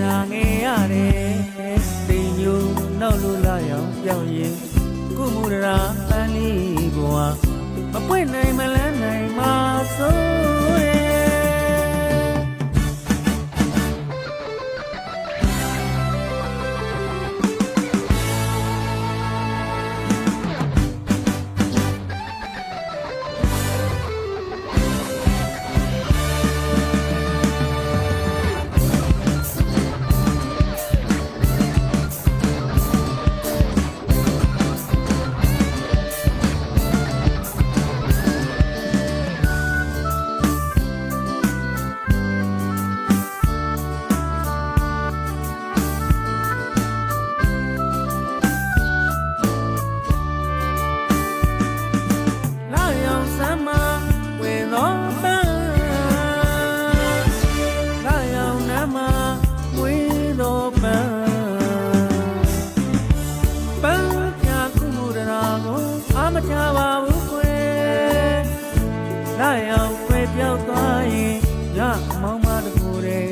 နာငယ်ရတယ်တိမ်ညိုနောက်လို့လာရောက်ပြောင်းရင်ကုမှုရာပန်းလေးဘဝမပွင့်နိုင်မလန်းနိုင်မှာဆိုမချပါဘူးခွေလာရောက်ခွေပြောက်သွားရင်ရမောင်းမတကူတဲ့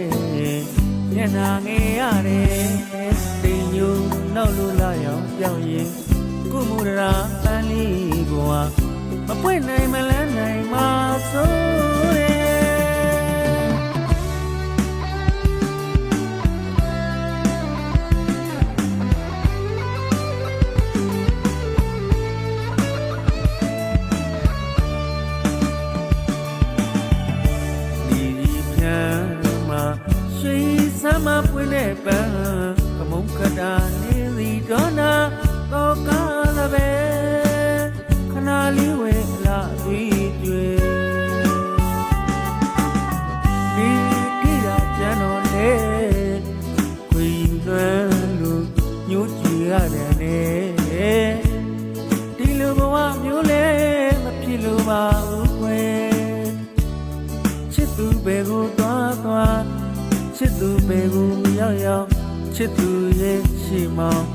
ညနာငယ်ရတယ်တိမ်ညိုနောက်လို့လာရောက်ပြောင်းရင်ကုမှုရာပန်းလေးဘဝမပွင့်နိုင်မလန်းနိုင်မှာဆိုစမ်းမပွင့်တဲ့ပန်းကမုံကတာနေစီတော့နာတော့ကားလည်းပဲခဏလေးဝဲလာပြီးတွေ့ဒီတိရကျန်တော်လေခွေလွမ်းလို့ညှို့ကြည့်ရတယ်နဲ့ဒီလိုဘဝမျိုးလဲမဖြစ်လို့ပါဘူးခွေချစ်သူပဲကိုသွားချစ်သူပဲကိုရောက်ချစ်သူရဲ့ရှိမောင်